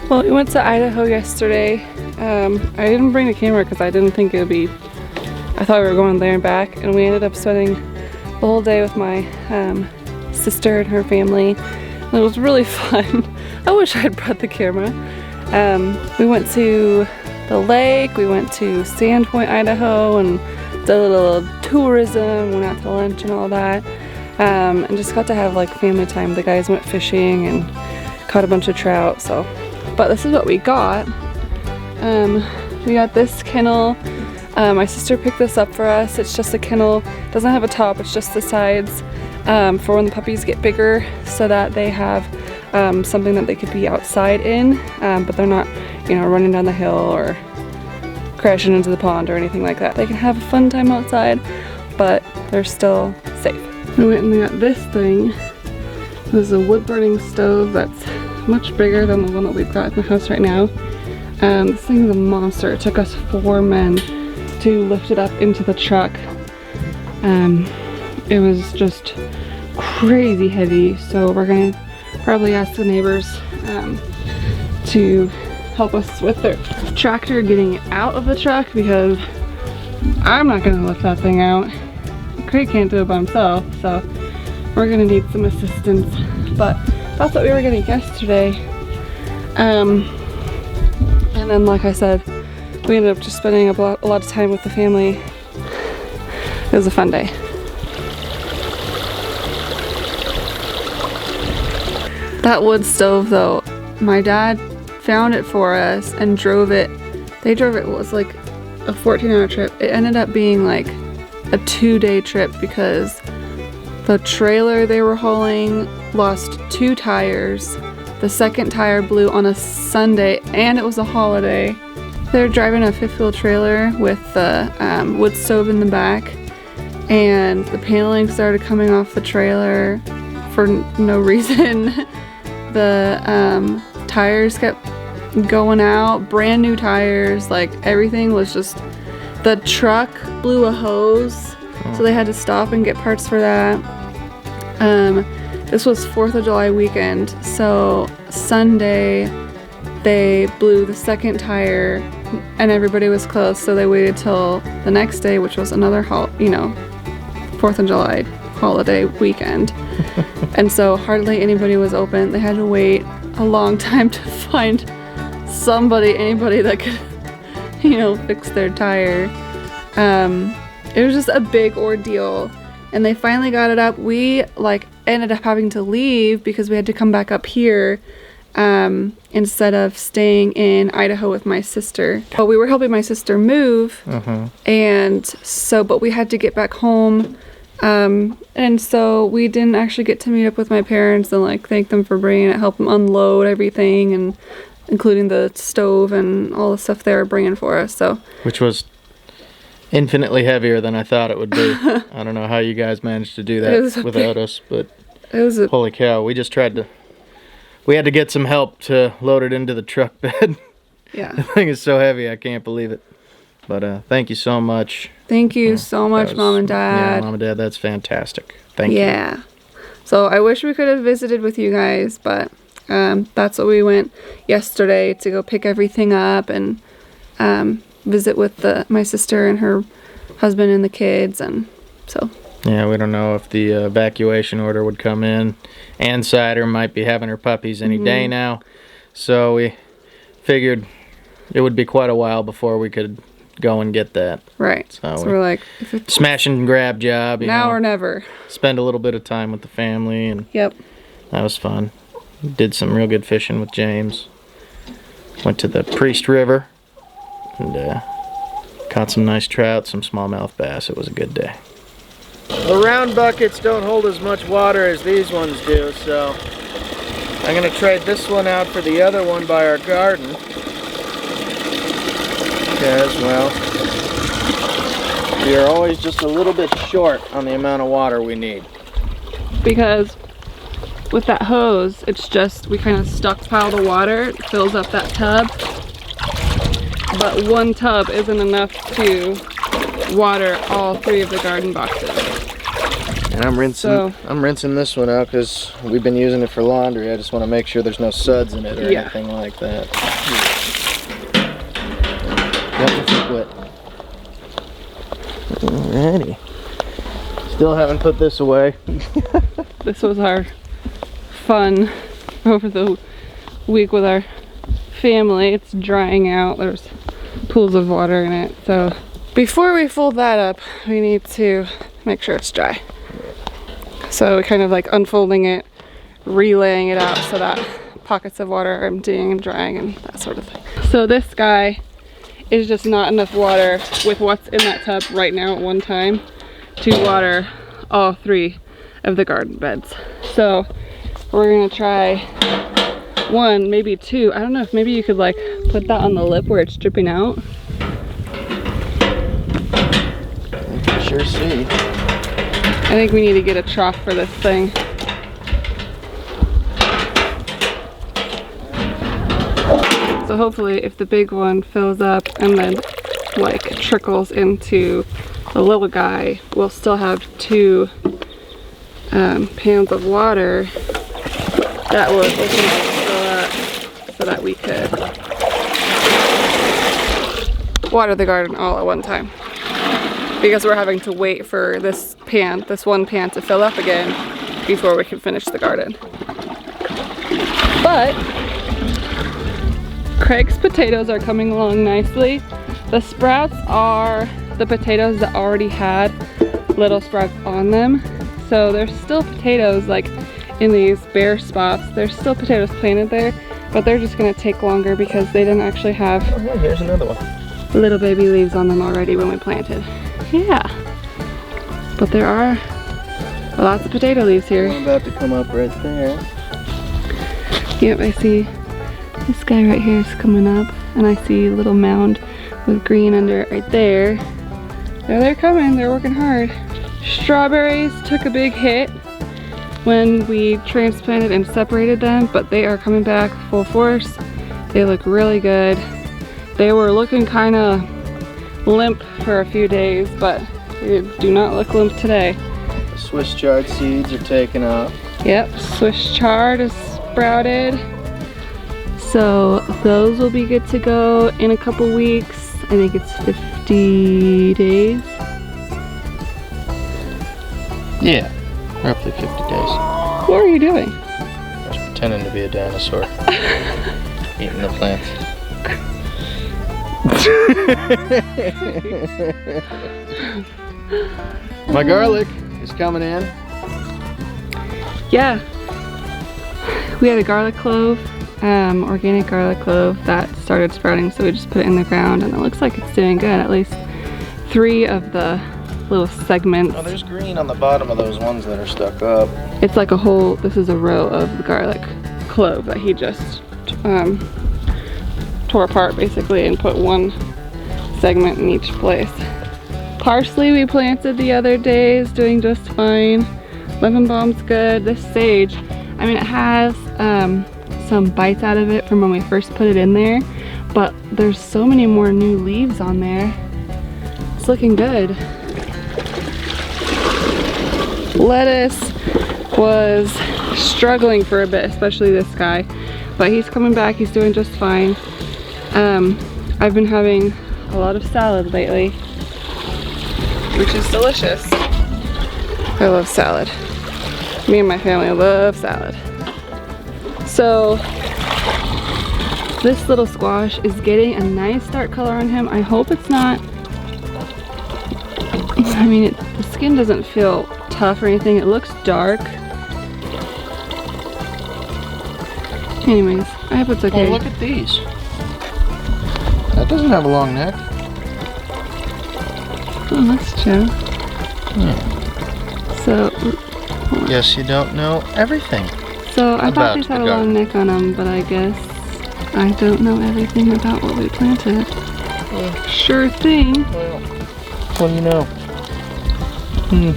Well, we went to Idaho yesterday. I didn't bring the camera because I didn't think it would be, I thought we were going there and back, and we ended up spending the whole day with my sister and her family. And it was really fun. I wish I had brought the camera. We went to the lake, we went to Sand Point, Idaho, and did a little tourism, went out to lunch and all that. And just got to have like family time. The guys went fishing and caught a bunch of trout, so. But this is what we got. We got this kennel. My sister picked this up for us. It's just a kennel, doesn't have a top, it's just the sides for when the puppies get bigger so that they have something that they could be outside in, but they're not, you know, running down the hill or crashing into the pond or anything like that. They can have a fun time outside, but they're still safe. We went and we got this thing. This is a wood burning stove that's much bigger than the one that we've got in the house right now. This thing is a monster. It took us 4 men to lift it up into the truck. It was just crazy heavy, so we're gonna probably ask the neighbors to help us with their tractor getting it out of the truck, because I'm not gonna lift that thing out. Kraig can't do it by himself, so we're gonna need some assistance. But that's what we were getting yesterday. And then, like I said, we ended up just spending a lot of time with the family. It was a fun day. That wood stove though, my dad found it for us and drove it. They drove it, it was like a 14-hour trip. It ended up being like a 2-day trip because the trailer they were hauling lost 2 tires. The second tire blew on a Sunday and it was a holiday. They were driving a 5th-wheel trailer with the wood stove in the back, and the paneling started coming off the trailer for no reason. The tires kept going out, brand new tires, like everything was just, the truck blew a hose, so they had to stop and get parts for that. This was 4th of July weekend, so Sunday they blew the second tire and everybody was closed, so they waited till the next day, which was another 4th of July holiday weekend. And so hardly anybody was open. They had to wait a long time to find anybody that could, you know, fix their tire. It was just a big ordeal, and they finally got it up. We like ended up having to leave because we had to come back up here instead of staying in Idaho with my sister. But we were helping my sister move, and so, but we had to get back home. And so we didn't actually get to meet up with my parents and like thank them for bringing it, help them unload everything, and including the stove and all the stuff they were bringing for us. So, which was infinitely heavier than I thought it would be. I don't know how you guys managed to do that without us, but holy cow, we had to get some help to load it into the truck bed. Yeah. The thing is so heavy, I can't believe it. But thank you so much. Thank you so much, Mom and Dad. Yeah, Mom and Dad, that's fantastic. Thank you. Yeah. So I wish we could have visited with you guys, but that's what we went yesterday to go pick everything up and visit with my sister and her husband and the kids, and so. Yeah, we don't know if the evacuation order would come in. Ann Sider might be having her puppies any day now, so we figured it would be quite a while before we could go and get that. Right. So we're like, smash and grab job. Now or never. Spend a little bit of time with the family, and yep, that was fun. Did some real good fishing with James. Went to the Priest River and caught some nice trout, some smallmouth bass. It was a good day. The round buckets don't hold as much water as these ones do, so I'm going to trade this one out for the other one by our garden. Because, well, we are always just a little bit short on the amount of water we need. Because with that hose, it's just, we kind of stockpile the water, it fills up that tub. But one tub isn't enough to water all 3 of the garden boxes. And I'm rinsing this one out because we've been using it for laundry. I just want to make sure there's no suds in it or anything like that. Yep, it's wet. Alrighty. Still haven't put this away. This was our fun over the week with our family. It's drying out. There's pools of water in it. So before we fold that up, we need to make sure it's dry. So we're kind of like unfolding it, relaying it out so that pockets of water are emptying and drying and that sort of thing. So this guy is just not enough water with what's in that tub right now at one time to water all 3 of the garden beds. So we're gonna try 1, maybe 2. I don't know if maybe you could like put that on the lip where it's dripping out. You can sure see. I think we need to get a trough for this thing. So hopefully if the big one fills up and then like trickles into the little guy, we'll still have 2 pans of water that would ultimately fill up so that we could water the garden all at one time. Because we're having to wait for this one pan to fill up again before we can finish the garden. But Kraig's potatoes are coming along nicely. The sprouts are the potatoes that already had little sprouts on them. So there's still potatoes like in these bare spots. There's still potatoes planted there, but they're just gonna take longer because they didn't actually have Here's another one. little baby leaves on them already when we planted. Yeah, but there are lots of potato leaves here. One about to come up right there. Yep, I see this guy right here is coming up, and I see a little mound with green under it right there. There they're coming, they're working hard. Strawberries took a big hit when we transplanted and separated them, but they are coming back full force. They look really good. They were looking kind of limp for a few days, but they do not look limp today. The Swiss chard seeds are taking off. Yep, Swiss chard is sprouted. So those will be good to go in a couple weeks. I think it's 50 days. Yeah, roughly 50 days. What are you doing? I was pretending to be a dinosaur. Eating the plants. My garlic is coming in. Yeah. We had a garlic clove, organic garlic clove that started sprouting, so we just put it in the ground and it looks like it's doing good. At least 3 of the little segments. Oh, there's green on the bottom of those ones that are stuck up. It's like a whole, this is a row of the garlic clove that he just tore apart basically and put 1 segment in each place. Parsley we planted the other day is doing just fine. Lemon balm's good. This sage, I mean, it has some bites out of it from when we first put it in there, but there's so many more new leaves on there. It's looking good. Lettuce was struggling for a bit, especially this guy, but he's coming back. He's doing just fine. I've been having a lot of salad lately, which is delicious. I love salad. Me and my family love salad. So this little squash is getting a nice dark color on him. I hope it's not, I mean, the skin doesn't feel tough or anything. It looks dark. Anyways, I hope it's okay. Oh, look at these. That doesn't have a long neck. Oh, that's true. Yeah. So, Yes, you don't know everything. So I thought these had a long neck on them, but I guess I don't know everything about what we planted. Well, Sure thing. well, what do you know? We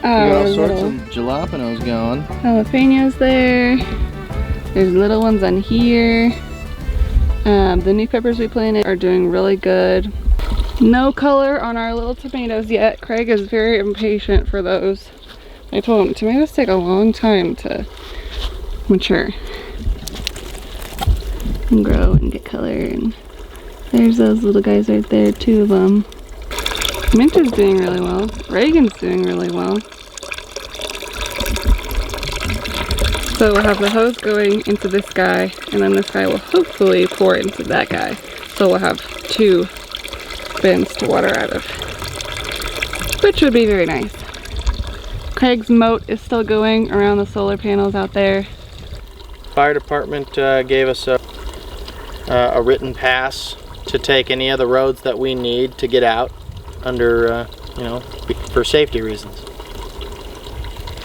got all sorts of jalapenos going. Jalapenos there. There's little ones on here. The new peppers we planted are doing really good. No color on our little tomatoes yet. Kraig is very impatient for those. I told him tomatoes take a long time to mature and grow and get color. And there's those little guys right there, 2 of them. Minter's doing really well. Reagan's doing really well. So we'll have the hose going into this guy, and then this guy will hopefully pour into that guy. So we'll have 2 bins to water out of, which would be very nice. Kraig's moat is still going around the solar panels out there. Fire department gave us a written pass to take any of the roads that we need to get out under, you know, for safety reasons.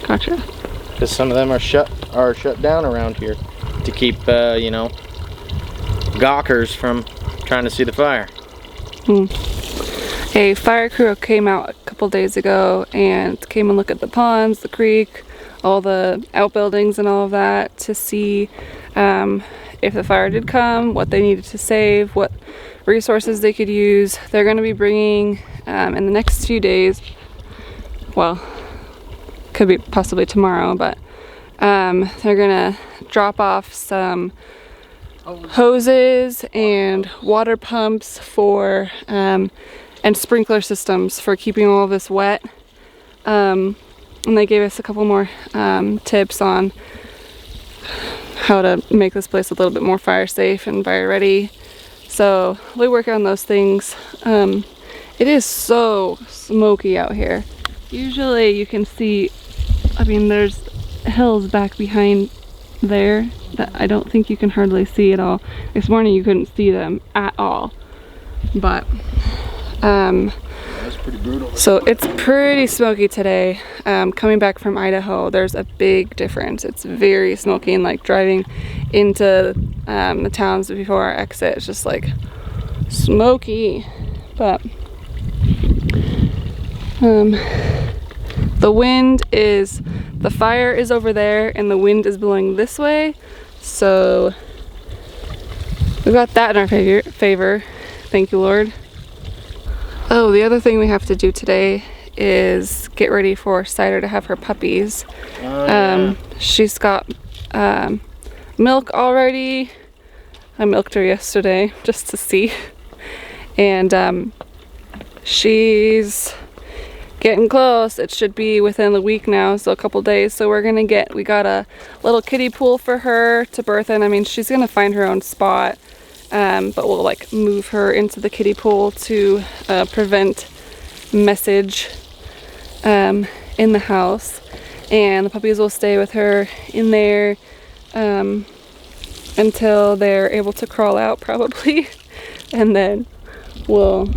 Gotcha. Because some of them are shut down around here to keep, you know, gawkers from trying to see the fire. A fire crew came out a couple days ago and came and looked at the ponds, the creek, all the outbuildings and all of that to see if the fire did come, what they needed to save, what resources they could use. They're going to be bringing in the next few days, well, could be possibly tomorrow, but they're going to drop off some hoses and water pumps for and sprinkler systems for keeping all of this wet. And they gave us a couple more tips on how to make this place a little bit more fire safe and fire ready. So we work on those things. It is so smoky out here. Usually you can see, I mean, there's hills back behind there that I don't think you can hardly see at all. This morning you couldn't see them at all, but That's pretty brutal. so it's pretty smoky today. Coming back from Idaho, there's a big difference. It's very smoky, and like driving into the towns before our exit, it's just like smoky. But the wind is, the fire is over there and the wind is blowing this way, so we got that in our favor. Thank you, Lord. Oh, the other thing we have to do today is get ready for Cider to have her puppies. She's got milk already. I milked her yesterday just to see, and she's getting close. It should be within the week now, so a couple days. So we got a little kiddie pool for her to birth in. I mean, she's gonna find her own spot, but we'll like move her into the kiddie pool to prevent message in the house, and the puppies will stay with her in there until they're able to crawl out probably, and then we'll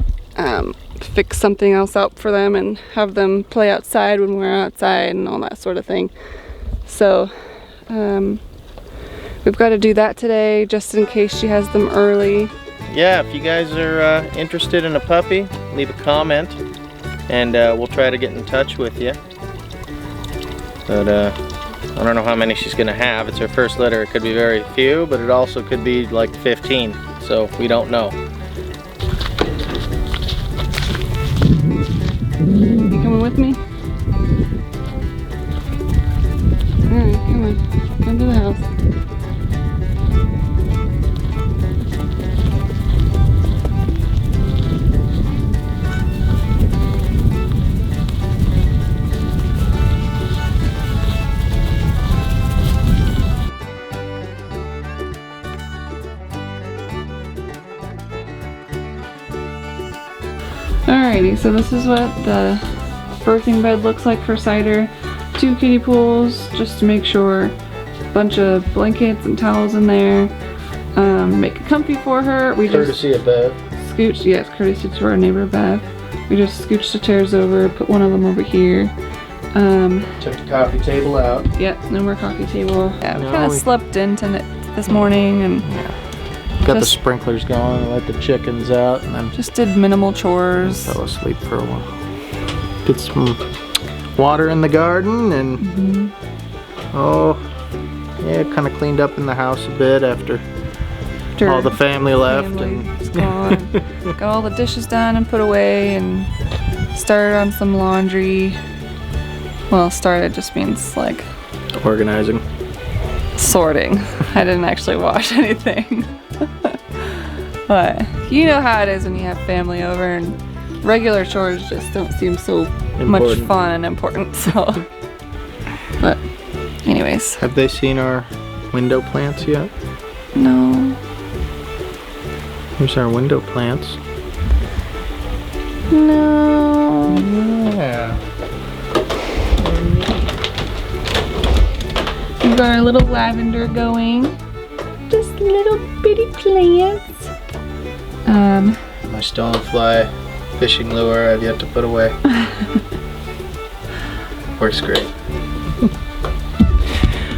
fix something else up for them and have them play outside when we're outside and all that sort of thing. So we've got to do that today just in case she has them early. Yeah, if you guys are interested in a puppy, leave a comment and we'll try to get in touch with you. But I don't know how many she's gonna have. It's her first litter. It could be very few, but it also could be like 15, so we don't know. You coming with me? Alright, come on. Come to the house. Alrighty, so this is what the birthing bed looks like for Cider. 2 kiddie pools, just to make sure. A bunch of blankets and towels in there. Make it comfy for her. We Courtesy of Bev. Scooched, yes, courtesy to our neighbor Bev. We just scooched the chairs over, put one of them over here. Took the coffee table out. Yep, no more coffee table. Yeah, we No, kind of slept in this morning and Got the sprinklers going, I let the chickens out, and then just did minimal chores. fell asleep for a while. Did some water in the garden, and oh, yeah, kind of cleaned up in the house a bit after after all the family left family's and gone. Got all the dishes done and put away and started on some laundry. Well, started just means like organizing. sorting. I didn't actually wash anything. But you know how it is when you have family over and regular chores just don't seem so much Important. fun and important, so. But anyways. Have they seen our window plants yet? No. Here's our window plants. No. Yeah. We've got our little lavender going. Just little bitty plants. My stonefly fishing lure I've yet to put away. Works great.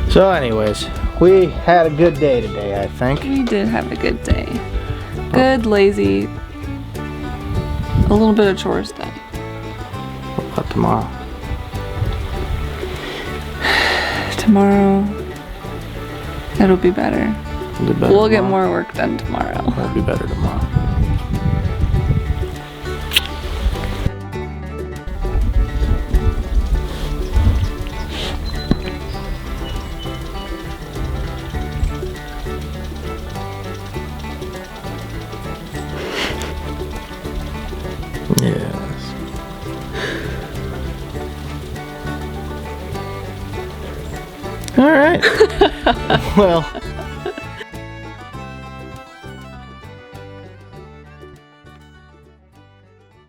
So anyways, we had a good day today, I think. We did have a good day. Good, lazy, a little bit of chores done. What about tomorrow? Tomorrow, it'll be better. It'll be better We'll get tomorrow. more work done tomorrow. It'll be better tomorrow. Yes. All right. Well,